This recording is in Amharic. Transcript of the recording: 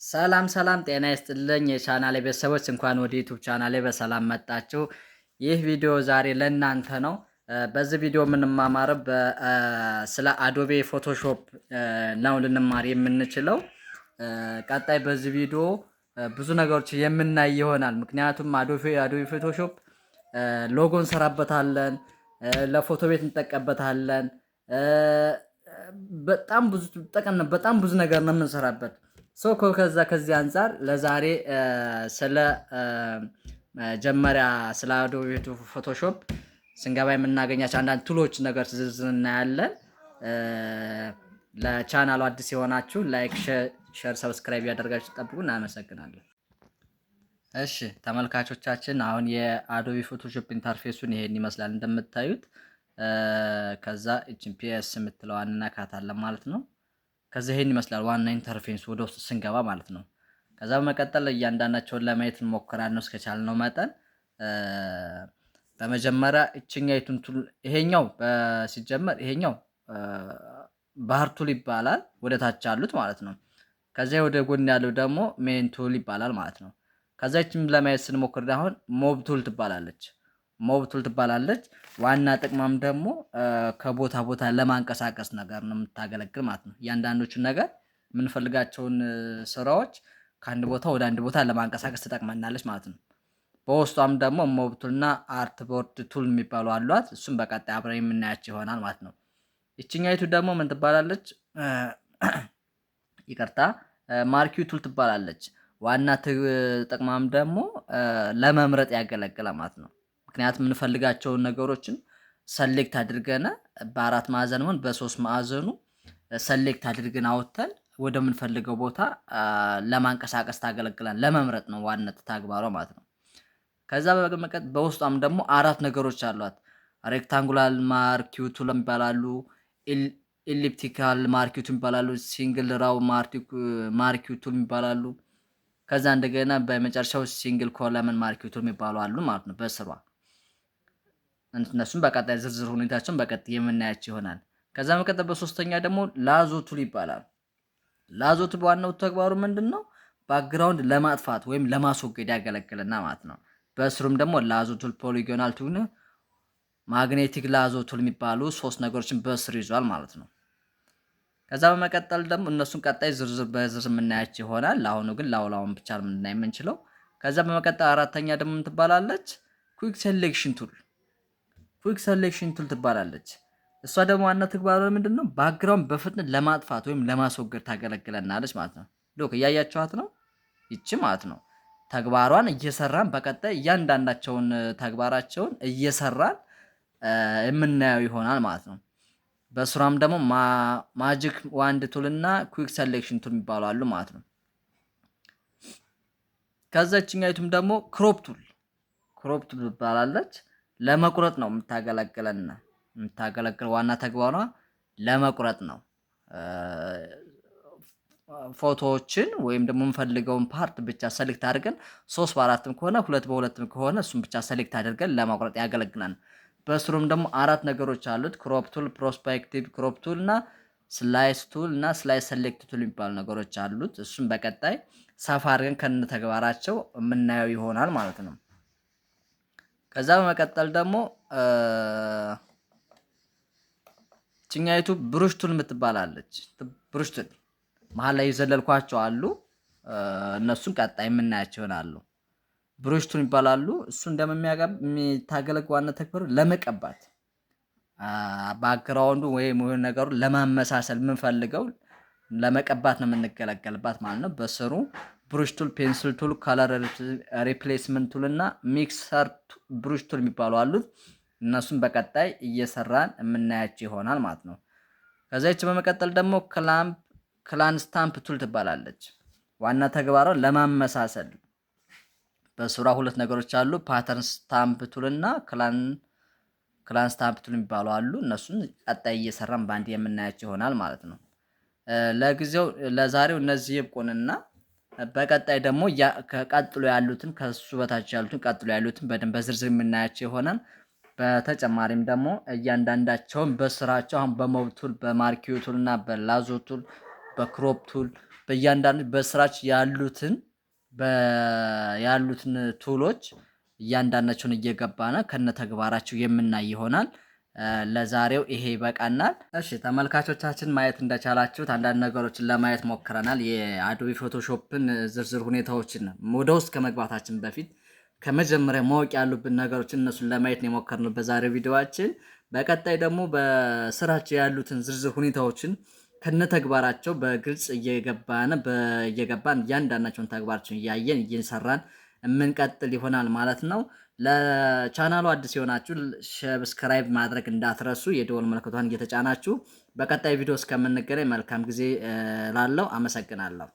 ሰላም ሰላም ጤና ይስጥልኝ የቻናሌ ቤተሰቦች እንኳን ወደ ዩቲዩብ ቻናሌ በሰላም መጣችሁ። ይህ ቪዲዮ ዛሬ ለእናንተ ነው። በዚህ ቪዲዮ የምንማማረው ስለ አዶቤ ፎቶሾፕ ነው ልንማር የምንችለው። ቀጣይ በዚህ ቪዲዮ ብዙ ነገሮች የምናይ ይሆናል። ምክንያቱም አዶቤ ፎቶሾፕ ሎጎ እንሰራበታለን፣ ለፎቶ ቤት እንጠቀምበታለን። በጣም ብዙ ነገር ነው የምንሰራበት። ከዚህ አንፃር ለዛሬ ስለ መጀመሪያ ስለ አዶቤ ፎቶሾፕ ስንገባ የምናገኛቸው አንዳንድ ቱሎች ነገር ዝርዝር እናያለን። ለቻናሉ አዲስ የሆናችሁ ላይክ፣ ሼር፣ ሰብስክራይብ ያደርጋችሁ ጠብቁ። እናመሰግናለን። እሺ ተመልካቾቻችን አሁን የአዶቤ ፎቶሾፕ ኢንተርፌሱን ይሄን ይመስላል እንደምታዩት። ከዛ ጂፒኤስ የምትለዋን እናካታለን ማለት ነው። ከዛ ይሄን ይመስላል ዋና ኢንተርፌስ ወደ ውስጥ ስንገባ ማለት ነው። ከዛ በመቀጠል እያንዳንዳቸውን ለማየት እንሞክራለን እስከቻልነው መጠን። በመጀመሪያ እችኛይቱን ቱል ይሄኛው ሲጀመር ይሄኛው ባህር ቱል ይባላል፣ ወደ ታች ያሉት ማለት ነው። ከዛ ወደ ጎን ያለው ደግሞ ሜን ቱል ይባላል ማለት ነው። ከዛ እቺን ለማየት ስንሞክር አሁን ሞብ ቱል ትባላለች። ዋና ጥቅማም ደግሞ ከቦታ ቦታ ለማንቀሳቀስ ነገር ነው የምታገለግል ማለት ነው። እያንዳንዶቹን ነገር የምንፈልጋቸውን ስራዎች ከአንድ ቦታ ወደ አንድ ቦታ ለማንቀሳቀስ ትጠቅመናለች ማለት ነው። በውስጧም ደግሞ ሞብ ቱልና አርት ቦርድ ቱል የሚባሉ አሏት። እሱም በቀጣይ አብረን የምናያቸው ይሆናል ማለት ነው። ይችኛይቱ ደግሞ ምን ትባላለች? ይቅርታ ማርኪው ቱል ትባላለች። ዋና ጥቅማም ደግሞ ለመምረጥ ያገለግላል ማለት ነው። ምክንያቱም የምንፈልጋቸውን ነገሮችን ሰሌክት አድርገን በአራት ማዕዘን ሆን በሶስት ማዕዘኑ ሰሌክት አድርገን አውጥተን ወደምንፈልገው ቦታ ለማንቀሳቀስ ታገለግላል። ለመምረጥ ነው ዋናው ተግባሯ ማለት ነው። ከዛ በመቀጠል በውስጧም ደግሞ አራት ነገሮች አሏት። ሬክታንጉላር ማርኪው ቱል ይባላሉ፣ ኤሊፕቲካል ማርኪው ቱል ይባላሉ፣ ሲንግል ራው ማርኪው ቱል ይባላሉ። ከዛ እንደገና በመጨረሻው ሲንግል ኮለመን ማርኪው ቱል የሚባሉ አሉ ማለት ነው በስሯ። እነሱም በቀጣይ ዝርዝር ሁኔታቸውን በቀጣይ የምናያቸው ይሆናል። ከዛ መቀጠል በሶስተኛ ደግሞ ላዞ ቱል ይባላል። ላዞ ቱል ዋናው ተግባሩ ምንድነው? ባክግራውንድ ለማጥፋት ወይም ለማስወገድ ያገለግልና ማለት ነው። በስሩም ደግሞ ላዞ ቱል፣ ፖሊጎናል ቱል፣ ማግኔቲክ ላዞ ቱል የሚባሉ ሶስት ነገሮችን በስሩ ይዟል ማለት ነው። ከዛ በመቀጠል ደግሞ እነሱን ቀጣይ በዝርዝር የምናያቸው ይሆናል። ለአሁኑ ግን ላውላውን ብቻ የምናይ የምንችለው። ከዛ በመቀጠል አራተኛ ደግሞ ምን ትባላለች? ኩዊክ ሴሌክሽን ቱል ትባላለች። እሷ ደግሞ ዋና ተግባሯ ምንድነው? ባክግራውንድ በፍጥነት ለማጥፋት ወይም ለማስወገድ ታገለግለናለች ማለት ነው። ሎክ እያያችኋት ነው ይቺ ማለት ነው። ተግባሯን እየሰራን በቀጣይ እያንዳንዳቸውን ተግባራቸውን እየሰራን የምናየው ይሆናል ማለት ነው። በስራም ደግሞ ማጂክ ዋንድ ቱል እና ኩዊክ ሴሌክሽን ቱል የሚባሉ አሉ ማለት ነው። ከዛችኛይቱም ደግሞ ክሮፕ ቱል ትባላለች። ለመቁረጥ ነው የምታገለግል ዋና ተግባሯ ለመቁረጥ ነው። ፎቶዎችን ወይም ደግሞ የምንፈልገውን ፓርት ብቻ ሰሌክት አድርገን 3x4 ከሆነ 2x2 ከሆነ እሱን ብቻ ሰሌክት አድርገን ለመቁረጥ ያገለግላል። በስሩም ደግሞ አራት ነገሮች አሉት። ክሮፕ ቱል፣ ፕሮስፔክቲቭ ክሮፕ ቱል እና ስላይስ ቱል እና ስላይስ ሴሌክት ቱል የሚባሉ ነገሮች አሉት። እሱም በቀጣይ ሰፋ አድርገን ከነተግባራቸው የምናየው ይሆናል ማለት ነው። ከዛ በመቀጠል ደግሞ ችኛይቱ ብሩሽ ቱል የምትባላለች። ብሩሽ ቱል መሀል ላይ የዘለልኳቸው አሉ። እነሱን ቀጣይ የምናያቸው ይሆናሉ። ብሩሽ ቱል ይባላሉ። እሱ እንደሚታገለግ ዋና ተግባሩ ለመቀባት ባክግራውንዱ ወይም የሆነ ነገሩ ለማመሳሰል የምንፈልገው ለመቀባት ነው የምንገለገልባት ማለት ነው። በስሩ ብሩሽ ቱል፣ ፔንስል ቱል፣ ከለር ሪፕሌስመንት ቱል እና ሚክሰር ብሩሽ ቱል የሚባሉ አሉት። እነሱም በቀጣይ እየሰራን የምናያቸው ይሆናል ማለት ነው። ከዛች በመቀጠል ደግሞ ክላን ስታምፕ ቱል ትባላለች። ዋና ተግባሯ ለማመሳሰል በስሯ ሁለት ነገሮች አሉ። ፓተርን ስታምፕ ቱል እና ክላን ስታምፕ ቱል የሚባሉ አሉ። እነሱን ቀጣይ እየሰራን በአንድ የምናያቸው ይሆናል ማለት ነው። ለዛሬው እነዚህ ይብቁንና በቀጣይ ደግሞ ቀጥሎ ያሉትን ከሱ በታች ያሉትን ቀጥሎ ያሉትን በደንብ በዝርዝር የምናያቸው ይሆናል። በተጨማሪም ደግሞ እያንዳንዳቸውን በስራቸው አሁን በሞብ ቱል፣ በማርኪው ቱል እና በላዞ ቱል፣ በክሮፕ ቱል በእያንዳንዱ በስራች ያሉትን ቱሎች እያንዳንዳቸውን እየገባን ከነ ተግባራቸው የምናይ ይሆናል። ለዛሬው ይሄ ይበቃናል። እሺ ተመልካቾቻችን ማየት እንደቻላችሁት አንዳንድ ነገሮችን ለማየት ሞክረናል። የአዶቢ ፎቶሾፕን ዝርዝር ሁኔታዎችን ወደ ውስጥ ከመግባታችን በፊት ከመጀመሪያ ማወቅ ያሉብን ነገሮችን እነሱን ለማየት ነው የሞከርነው በዛሬው ቪዲዮአችን። በቀጣይ ደግሞ በስራቸው ያሉትን ዝርዝር ሁኔታዎችን ከነተግባራቸው በግልጽ እየገባን እያንዳንዳቸውን ተግባራቸውን እያየን እየሰራን የምንቀጥል ይሆናል ማለት ነው። ለቻናሉ አዲስ የሆናችሁ ሰብስክራይብ ማድረግ እንዳትረሱ፣ የደወል ምልክቷን እየተጫናችሁ በቀጣይ ቪዲዮ እስከምንገናኝ መልካም ጊዜ ላለው አመሰግናለሁ።